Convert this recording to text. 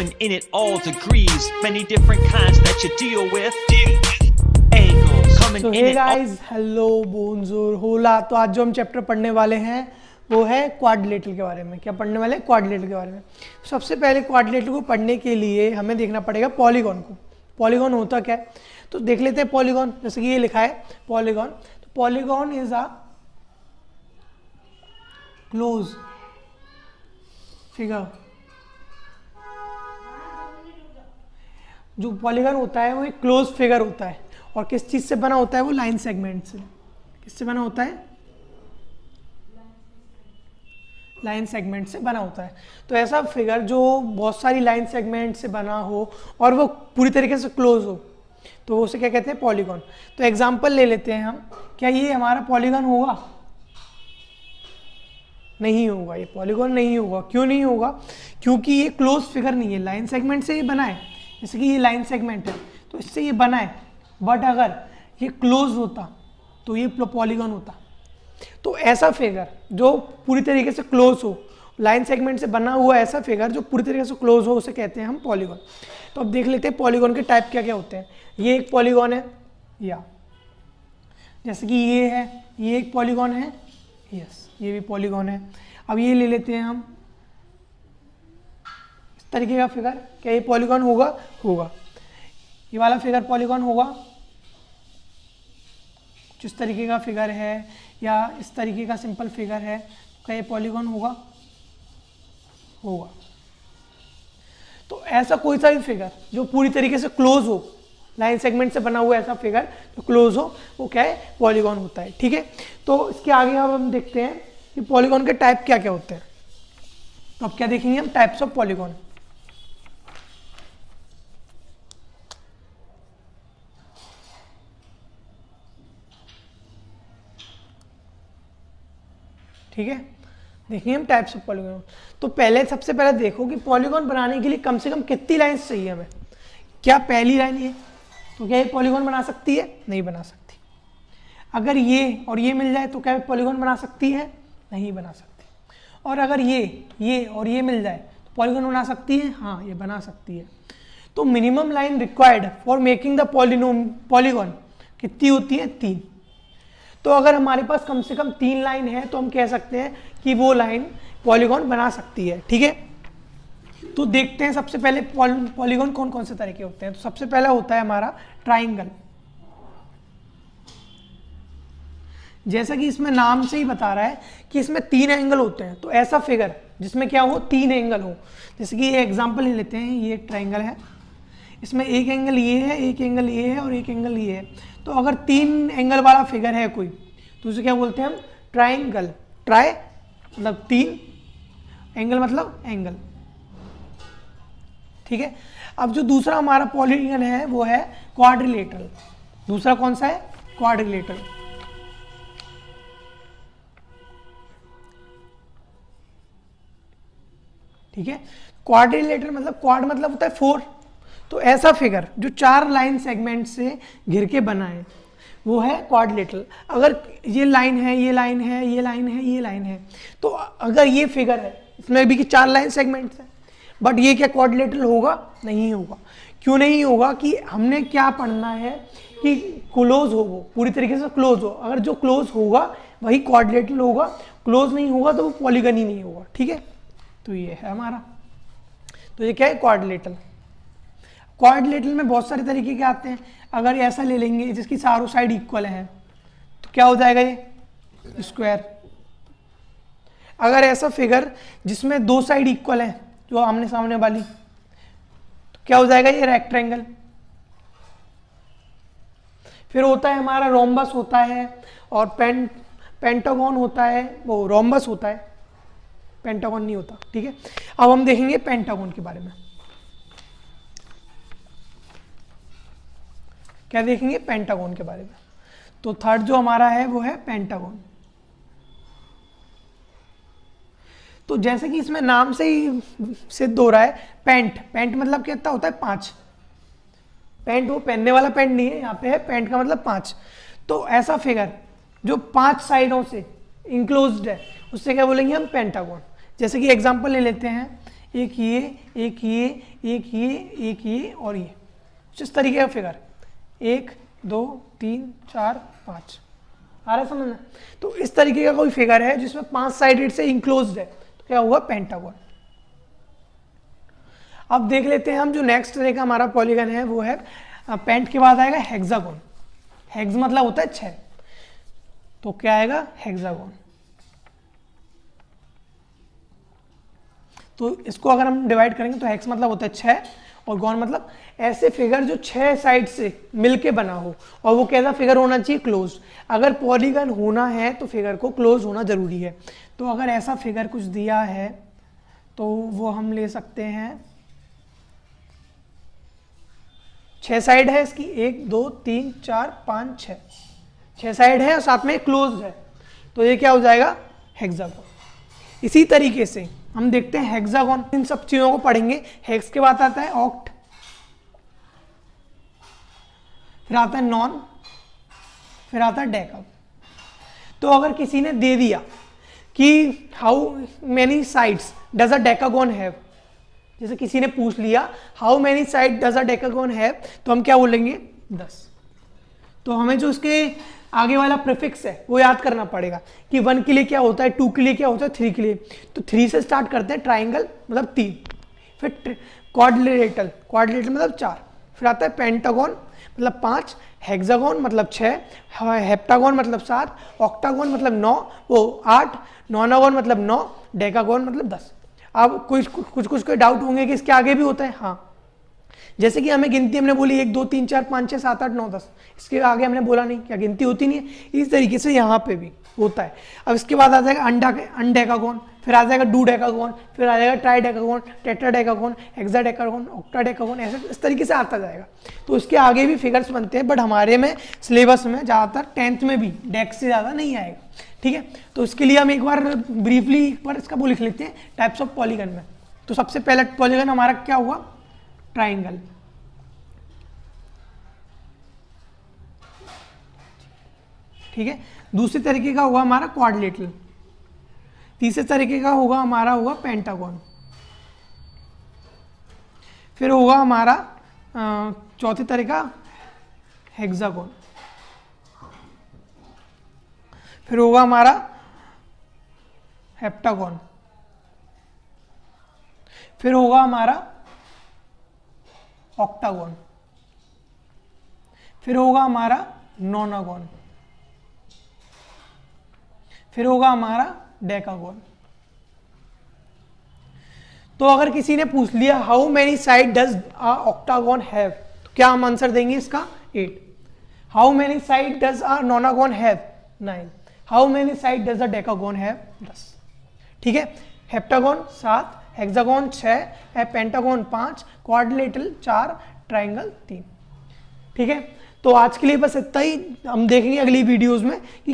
coming in at all degrees, many different kinds that you deal with. Angles coming So in hey at all. guys, hello, bonjour, होला। तो आज जो हम chapter पढ़ने वाले हैं वो है क्वाड्रिलेटरल के बारे में। क्या पढ़ने वाले हैं? क्वाड्रिलेटरल के बारे में। सबसे पहले क्वाड्रिलेटरल को पढ़ने के लिए हमें देखना पड़ेगा पॉलीगॉन को। पॉलीगॉन होता क्या है तो देख लेते हैं। पॉलीगॉन जैसे कि ये लिखा है पॉलीगॉन, तो polygon is a close figure. जो पॉलीगॉन होता है वो एक क्लोज फिगर होता है और किस चीज से बना होता है? वो लाइन सेगमेंट से। किससे बना होता है? लाइन सेगमेंट से बना होता है। तो ऐसा फिगर जो बहुत सारी लाइन सेगमेंट से बना हो और वो पूरी तरीके से क्लोज हो तो उसे क्या कहते हैं? पॉलीगॉन। तो एग्जांपल ले लेते हैं हम। क्या ये हमारा पॉलीगॉन होगा? नहीं होगा, ये पॉलीगॉन नहीं होगा। क्यों नहीं होगा? क्योंकि ये क्लोज फिगर नहीं है, लाइन सेगमेंट से ये बना है। जैसे कि ये लाइन सेगमेंट है तो इससे ये बना है, बट अगर ये क्लोज होता तो ये पॉलीगॉन होता। तो ऐसा फिगर जो पूरी तरीके से क्लोज हो, लाइन सेगमेंट से बना हुआ ऐसा फिगर जो पूरी तरीके से क्लोज हो, उसे कहते हैं हम पॉलीगॉन। तो अब देख लेते हैं पॉलीगॉन के टाइप क्या क्या होते हैं। ये एक पॉलीगॉन है, या जैसे कि ये है, ये एक पॉलीगॉन है, यस ये भी पॉलीगॉन है। अब ये ले लेते हैं हम इस तरीके का फिगर। क्या ये पॉलीगॉन होगा? होगा। ये वाला फिगर पॉलीगॉन होगा? जिस तरीके का फिगर है या इस तरीके का सिंपल फिगर है, क्या ये पॉलीगॉन होगा? होगा। तो ऐसा कोई सा भी फिगर जो पूरी तरीके से क्लोज हो, लाइन सेगमेंट से बना हुआ ऐसा फिगर जो क्लोज हो, वो क्या है? पॉलीगॉन होता है। ठीक है, तो इसके आगे अब हम देखते हैं कि पॉलीगॉन के टाइप क्या क्या होते हैं। तो अब क्या देखेंगे हम? Types of polygon. ठीक है, देखिए हम टाइप्स ऑफ पॉलीगॉन। तो पहले सबसे पहले देखो कि पॉलीगॉन बनाने के लिए कम से कम कितनी लाइंस चाहिए हमें। क्या पहली लाइन ये तो क्या ये पॉलीगॉन बना सकती है? नहीं बना सकती। अगर ये और ये मिल जाए तो क्या पॉलीगॉन बना सकती है? नहीं बना सकती। और अगर ये और ये मिल जाए तो पॉलीगॉन बना सकती है? हाँ, ये बना सकती है। तो minimum line required for making the polygon कितनी होती है? 3। तो अगर हमारे पास कम से कम 3 लाइन है तो हम कह सकते हैं कि वो लाइन पॉलीगॉन बना सकती है। ठीक है, तो देखते हैं सबसे पहले पॉलीगॉन कौन कौन से तरह के होते हैं। तो सबसे पहला होता है हमारा ट्राइंगल। जैसा कि इसमें नाम से ही बता रहा है कि इसमें 3 एंगल होते हैं। तो ऐसा फिगर जिसमें क्या हो? 3 एंगल हो। जैसे कि ये एग्जांपल ले लेते हैं, ये एक ट्राइंगल है, इसमें एक एंगल ये है, एक एंगल ये है और एक एंगल ये है। तो अगर 3 एंगल वाला फिगर है कोई तो उसे क्या बोलते हैं हम? ट्राइंगल। ट्राई मतलब 3, एंगल मतलब एंगल। ठीक है, अब जो दूसरा हमारा पॉलीगॉन है वो है क्वाड्रिलेटरल। दूसरा कौन सा है? क्वाड्रिलेटरल। ठीक है, क्वाड्रिलेटरल मतलब क्वाड मतलब होता है 4। तो ऐसा फिगर जो 4 लाइन सेगमेंट से घिर के बना है वो है क्वाड्रिलेटरल। अगर ये लाइन है, ये लाइन है, ये लाइन है, ये लाइन है, तो अगर ये फिगर है इसमें भी कि 4 लाइन सेगमेंट्स है, बट ये क्या क्वाड्रिलेटरल होगा? नहीं होगा। क्यों नहीं होगा? कि हमने क्या पढ़ना है कि क्लोज हो, वो पूरी तरीके से क्लोज हो। अगर जो क्लोज होगा वही क्वाड्रिलेटरल होगा, क्लोज नहीं होगा तो वो पॉलीगॉन ही नहीं होगा। ठीक है, तो ये है हमारा। तो ये क्या है? क्वाड्रिलेटरल। क्वाड्रिलेटरल में बहुत सारे तरीके के आते हैं। अगर ऐसा ले लेंगे जिसकी चारों साइड इक्वल है तो क्या हो जाएगा? ये स्क्वायर। अगर ऐसा फिगर जिसमें 2 साइड इक्वल है, जो आमने सामने वाली, तो क्या हो जाएगा? ये रेक्टेंगल। फिर होता है हमारा रोम्बस होता है और पेंटागन होता है। वो रोम्बस होता है, पेंटागन नहीं होता। ठीक है, अब हम देखेंगे पेंटागन के बारे में। क्या देखेंगे? पेंटागन के बारे में। तो थर्ड जो हमारा है वो है पेंटागन। तो जैसे कि इसमें नाम से ही सिद्ध हो रहा है, पेंट मतलब कितना होता है? 5। पेंट वो पहनने वाला पेंट नहीं है, यहाँ पे है पेंट का मतलब 5। तो ऐसा फिगर जो 5 साइडों से इंक्लोज्ड है उससे क्या बोलेंगे हम? पेंटागन। जैसे कि एग्जांपल ले लेते हैं, एक ये, एक ये, एक ये, एक ये और ये, इस तरीके का फिगर 1 2 3 4 5 आ रहा है समझ में। तो इस तरीके का कोई फिगर है जिसमें 5 साइडेड से इंक्लोज्ड है, तो क्या हुआ पेंटागन। अब देख लेते हैं हम जो नेक्स्ट तरह का हमारा पॉलीगन है वो है पेंट के बाद आएगा हेक्सागोन। हेक्स मतलब होता है 6, तो क्या आएगा हेक्सागोन। तो इसको अगर हम डिवाइड करेंगे तो हेक्स मतलब होता है 6 और गॉन मतलब ऐसे फिगर जो 6 साइड से मिलके बना हो, और वो कैसा फिगर होना चाहिए क्लोज्ड। अगर पॉलीगन होना है तो फिगर को क्लोज होना जरूरी है। तो अगर ऐसा फिगर कुछ दिया है तो वो हम ले सकते हैं, 6 साइड है इसकी, 1 2 3 4 5 6, 6 साइड है और साथ में क्लोज है, तो ये क्या हो जाएगा हेक्सागोन। इसी तरीके से हम देखते हैं हेक्सागोन, इन सब चीजों को पढ़ेंगे। हेक्स के बाद आता है ऑक्ट, फिर आता है नॉन, फिर आता है डेका। तो अगर किसी ने दे दिया कि how many sides does a decagon have, जैसे किसी ने पूछ लिया how many side does a decagon have, तो हम क्या बोलेंगे 10। तो हमें जो इसके आगे वाला प्रीफिक्स है वो याद करना पड़ेगा कि 1 के लिए क्या होता है, 2 के लिए क्या होता है, 3 के लिए। तो 3 से स्टार्ट करते हैं, ट्राइंगल मतलब 3, फिर क्वाड्रिलेटरल, क्वाड्रिलेटरल मतलब 4, फिर आता है पेंटागोन मतलब 5, हेक्सागोन मतलब 6, हेप्टागोन मतलब 7, ऑक्टागोन मतलब 9, वो 8, नॉनागोन मतलब 9, डेकागोन मतलब 10। अब कुछ डाउट होंगे कि इसके आगे भी होता है। हाँ, जैसे कि हमें गिनती हमने बोली 1 2 3 4 5 6 7 8 9 10, इसके आगे हमने बोला नहीं, क्या गिनती होती नहीं है। इस तरीके से यहाँ पे भी होता है। अब इसके बाद आ जाएगा अनडेकागोन, फिर आ जाएगा डूडेकागोन, फिर आ जाएगा ट्राइडेकागोन, टेट्राडेकागोन, हेक्साडेकागोन, ऑक्टाडेकागोन, ऐसे इस तरीके से आता जाएगा। तो इसके आगे भी फिगर्स बनते हैं, बट हमारे में सिलेबस में ज़्यादातर 10th में भी डेक्स से ज़्यादा नहीं आएगा। ठीक है, तो इसके लिए हम एक बार ब्रीफली एक बार इसका वो लिख लेते हैं टाइप्स ऑफ पॉलीगन में। तो सबसे पहला पॉलीगन हमारा क्या हुआ, ट्राइंगल। ठीक है, दूसरे तरीके का होगा हमारा क्वाड्रिलेटरल, तीसरे तरीके का हमारा होगा पेंटागन, फिर होगा हमारा चौथे तरीका हेक्सागोन, फिर होगा हमारा हेप्टागोन, फिर होगा हमारा ऑक्टागोन, फिर होगा हमारा नोनागोन, फिर होगा हमारा डेकागोन। तो अगर किसी ने पूछ लिया how many side does a octagon have, तो क्या हम आंसर देंगे इसका 8। How many side does a nonagon have 9। How many side does a decagon have 10। ठीक है, heptagon 7, hexagon 6, pentagon 5, quadrilateral 4, triangle 3। ठीक है, तो आज के लिए बस इतना ही। हम देखेंगे अगली वीडियोस में कि